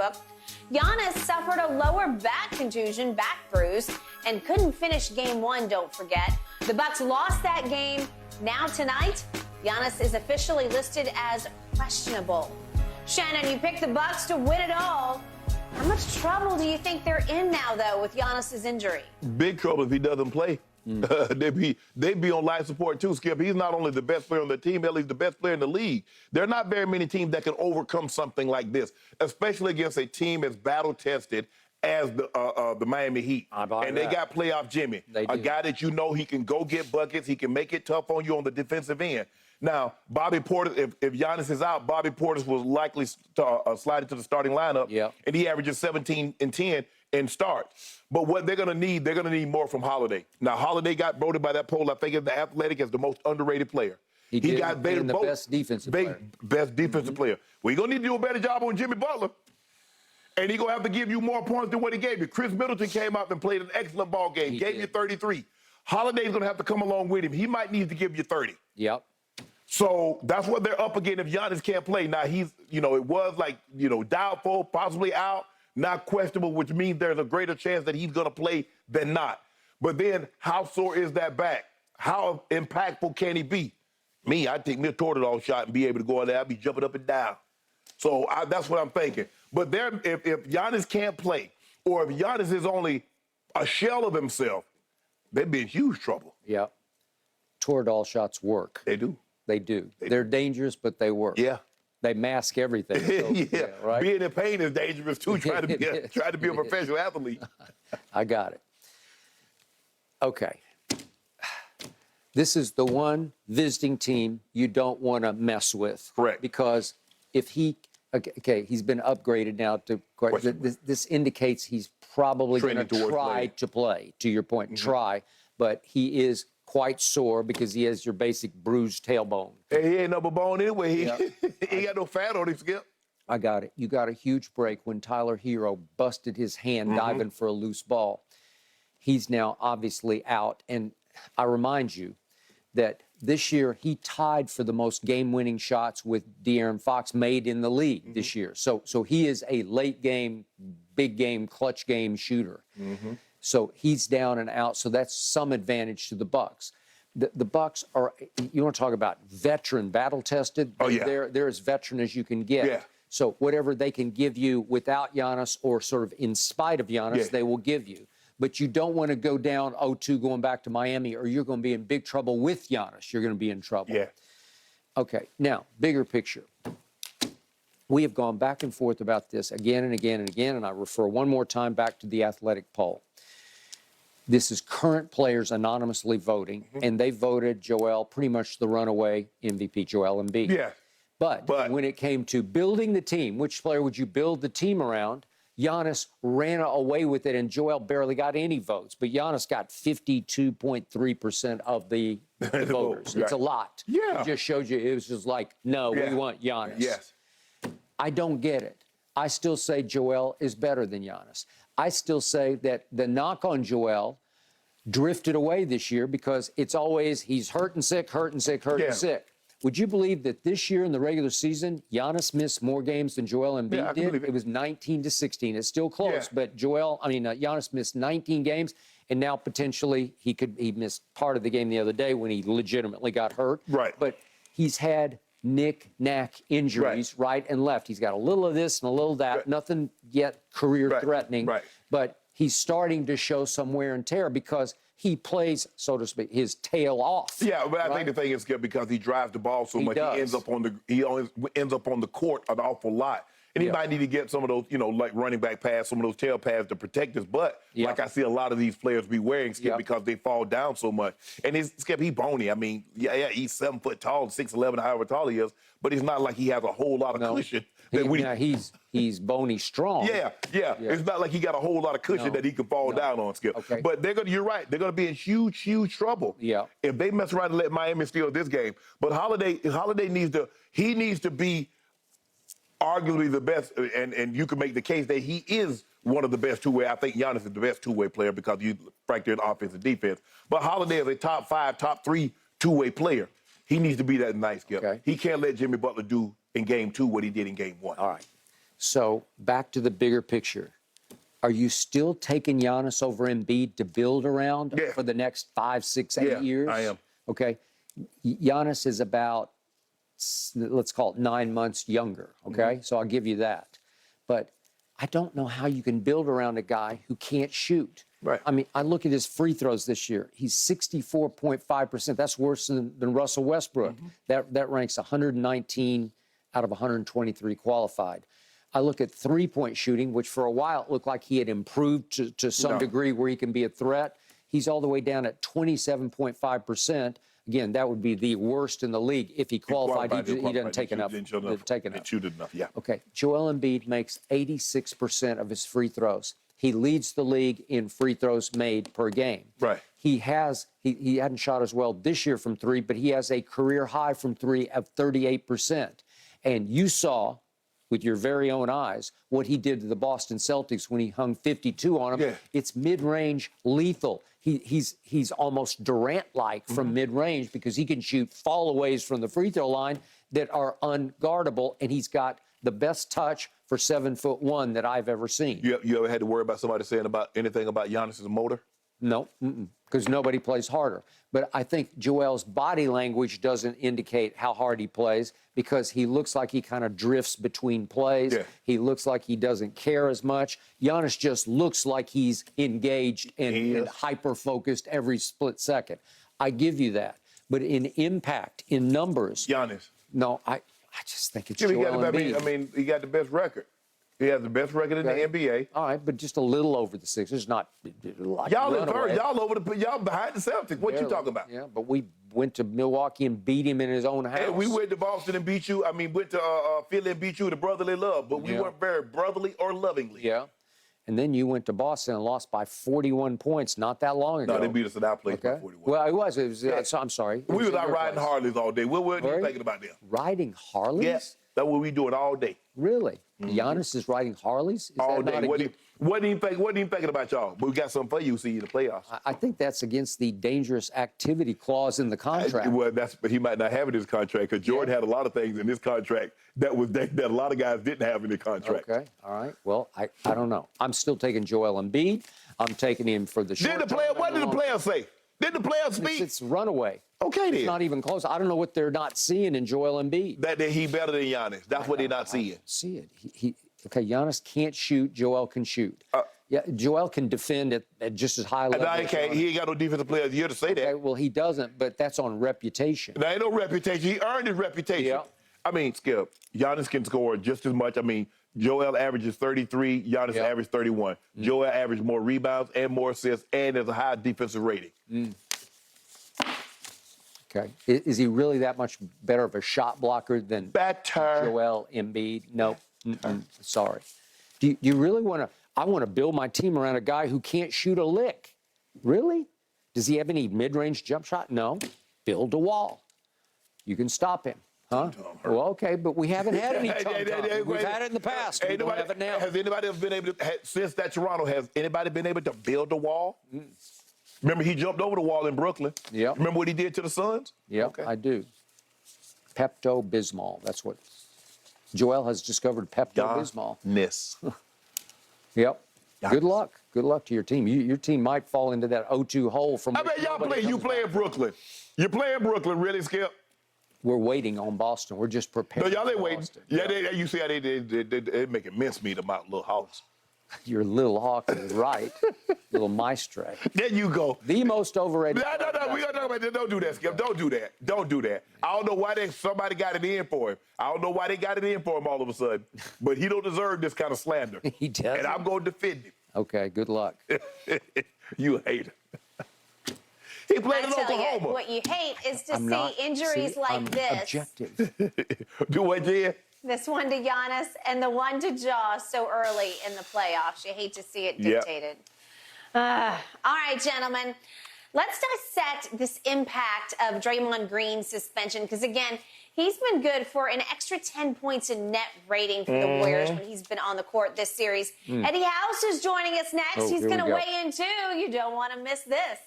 Sportsbook. Giannis suffered a lower back contusion, back bruise, and couldn't finish game one, don't forget. The Bucks lost that game. Now tonight, Giannis is officially listed as questionable. Shannon, you picked the Bucks to win it all. How much trouble do you think they're in now, though, with Giannis's injury? Big trouble if he doesn't play. They'd be on life support too, Skip. He's not only the best player on the team, he's the best player in the league. There are not very many teams that can overcome something like this, especially against a team as battle-tested as the Miami Heat. And they got playoff Jimmy, a guy that you know he can go get buckets, he can make it tough on you on the defensive end. Now, Bobby Portis, if Giannis is out, Bobby Portis was likely slide into the starting lineup, and he averages 17 and 10 in starts. But what they're going to need more from Holiday. Now, Holiday got voted by that poll, I think, in the Athletic as the most underrated player. He got voted the best defensive player. Best defensive player. Well, you're going to need to do a better job on Jimmy Butler. And he's going to have to give you more points than what he gave you. Chris Middleton came out and played an excellent ball game, gave you 33. Holiday's going to have to come along with him. He might need to give you 30. Yep. So that's what they're up against if Giannis can't play. Now, he's, it was like, doubtful, possibly out, not questionable, which means there's a greater chance that he's going to play than not. But then how sore is that back? How impactful can he be? Me, I'd take me a Toradol shot and be able to go in there. I'd be jumping up and down. So that's what I'm thinking. But if Giannis can't play, or if Giannis is only a shell of himself, they'd be in huge trouble. Yeah. Toradol shots work. They do. They do. They're dangerous, but they work. Yeah. They mask everything. So, right? Being in pain is dangerous, too, trying to be a professional athlete. I got it. Okay. This is the one visiting team you don't want to mess with. Correct. Because if he's been upgraded now to, this indicates he's probably going to try to play, to your point, try, but he is quite sore because he has your basic bruised tailbone. Hey, he ain't no bone anyway. He ain't got no fat on him, Skip. I got it. You got a huge break when Tyler Hero busted his hand diving for a loose ball. He's now obviously out. And I remind you that this year he tied for the most game-winning shots with De'Aaron Fox made in the league this year. So he is a late game, big game, clutch game shooter. So he's down and out, so that's some advantage to the Bucks. The Bucks are, you want to talk about veteran, battle-tested? Oh, yeah. They're as veteran as you can get. Yeah. So whatever they can give you without Giannis or sort of in spite of Giannis, they will give you. But you don't want to go down 0-2 going back to Miami, or you're going to be in big trouble with Giannis. You're going to be in trouble. Yeah. Okay, now, bigger picture. We have gone back and forth about this again and again and again, and I refer one more time back to the Athletic poll. This is current players anonymously voting, and they voted Joel pretty much the runaway MVP, Joel Embiid. Yeah. But when it came to building the team, which player would you build the team around? Giannis ran away with it, and Joel barely got any votes. But Giannis got 52.3% of the voters. It's a lot. Yeah. It just shows you it was just like, no, we want Giannis. Yes. I don't get it. I still say Joel is better than Giannis. I still say that the knock on Joel drifted away this year because it's always he's hurt and sick, hurt and sick, hurt and sick. Would you believe that this year in the regular season, Giannis missed more games than Joel Embiid did? It was 19-16. It's still close, but Giannis missed 19 games, and now potentially he missed part of the game the other day when he legitimately got hurt. Right. But he's had knick-knack injuries right and left. He's got a little of this and a little of that, nothing yet career-threatening. But he's starting to show some wear and tear because he plays, so to speak, his tail off. Yeah, but I think the thing is because he drives the ball so much, he ends up on the court an awful lot. And he might need to get some of those, like running back pass, some of those tail pads to protect his butt. Like I see a lot of these players be wearing, Skip, because they fall down so much. And Skip, he's bony. I mean, he's 7 foot tall, 6'11", however tall he is, but it's not like he has a whole lot of cushion. He's bony strong. Yeah. It's not like he got a whole lot of cushion that he can fall down on, Skip. Okay. But you're right. They're going to be in huge, huge trouble. If they mess around and let Miami steal this game. But Holiday needs to be arguably the best, and you can make the case that he is one of the best two-way. I think Giannis is the best two-way player because you factor in offense and defense. But Holiday is a top 5, top 3 two-way player. He needs to be that nice, Skip. He can't let Jimmy Butler do in game 2 what he did in game 1. All right. So back to the bigger picture. Are you still taking Giannis over Embiid to build around for the next 5, 6, 8 years? I am. Okay. Giannis is about, let's call it 9 months younger. Okay. So I'll give you that. But I don't know how you can build around a guy who can't shoot. Right. I mean, I look at his free throws this year. He's 64.5%. That's worse than Russell Westbrook. That ranks 119 out of 123 qualified. I look at three-point shooting, which for a while it looked like he had improved to some degree where he can be a threat. He's all the way down at 27.5%. Again, that would be the worst in the league if he qualified. He doesn't take enough. Didn't shoot enough, yeah. Okay, Joel Embiid makes 86% of his free throws. He leads the league in free throws made per game. Right. He hadn't shot as well this year from three, but he has a career high from three of 38%. And you saw with your very own eyes what he did to the Boston Celtics when he hung 52 on them. Yeah. It's mid-range lethal. He's almost Durant-like from mid-range because he can shoot fall-aways from the free throw line that are unguardable, and he's got the best touch for 7'1" that I've ever seen. You ever had to worry about somebody saying anything about Giannis's motor? No, because nobody plays harder. But I think Joel's body language doesn't indicate how hard he plays because he looks like he kind of drifts between plays. Yeah. He looks like he doesn't care as much. Giannis just looks like he's engaged and hyper-focused every split second. I give you that. But in impact, in numbers... Giannis. No, I just think it's Joel Embiid. I mean, he got the best record. He has the best record in the NBA. All right, but just a little over the Sixers, not like y'all in third. Y'all behind the Celtics. What you talking about? Yeah, but we went to Milwaukee and beat him in his own house. Hey, we went to Boston and beat you. I mean, went to Philly and beat you with a brotherly love, but we weren't very brotherly or lovingly. Yeah. And then you went to Boston and lost by 41 points not that long ago. No, they beat us at our place by 41. Well, it was I'm sorry. We was out riding Harleys all day. What were you thinking about them? Riding Harleys? Yes. That's what we doing all day. Really? Giannis is riding Harleys? Is all day. What do you thinking about y'all? But we got something for you, see, in the playoffs. I think that's against the dangerous activity clause in the contract. But he might not have it in his contract because Jordan had a lot of things in his contract that a lot of guys didn't have in their contract. Okay, all right. Well, I don't know. I'm still taking Joel Embiid. I'm taking him for the short term. What did the players say? Did the players speak? It's runaway. Okay, then. It's not even close. I don't know what they're not seeing in Joel Embiid. That he better than Giannis. That's what they're not seeing. See it. Okay, Giannis can't shoot. Joel can shoot. Yeah, Joel can defend at just as high a level. He ain't got no defensive player of the year to say that. Okay, well, he doesn't, but that's on reputation. There ain't no reputation. He earned his reputation. Yeah. I mean, Skip, Giannis can score just as much. I mean, Joel averages 33. Giannis averaged 31. Joel averaged more rebounds and more assists and has a high defensive rating. Okay. Is he really that much better of a shot blocker than Joel Embiid? Nope. Sorry. Do you really want to? I want to build my team around a guy who can't shoot a lick. Really? Does he have any mid-range jump shot? No. Build a wall. You can stop him. Huh? Well, okay, but we haven't had any We've had it in the past. We don't have it now. Has anybody ever been able to, since that Toronto, has anybody been able to build a wall? Remember, he jumped over the wall in Brooklyn. Yeah. Remember what he did to the Suns? Yeah, okay. I do. Pepto-Bismol. That's what Joel has discovered. Pepto-Bismol. Yep. Good luck. Good luck to your team. Your team might fall into that 0-2 hole from. I bet y'all play. You play in Brooklyn. You play in Brooklyn, really, Skip? We're waiting on Boston. We're just preparing. No, y'all ain't waiting. Yeah, you see how they making mincemeat about Little Hawks. Your Little Hawk is right. Little Maestro. There you go. The most overrated. No. We're going to talk about that. Don't do that, Skip. Don't do that. Don't do that. I don't know why somebody got it in for him. I don't know why they got it in for him all of a sudden. But he don't deserve this kind of slander. He does. And I'm going to defend him. Okay, good luck. You hate him. He played in Oklahoma. You, what you hate is to see injuries like this. Objective. Do what, Jen? This one to Giannis and the one to Ja so early in the playoffs. You hate to see it dictated. All right, gentlemen. Let's dissect this impact of Draymond Green's suspension because, again, he's been good for an extra 10 points in net rating for the Warriors when he's been on the court this series. Eddie House is joining us next. He's going to weigh in, too. You don't want to miss this.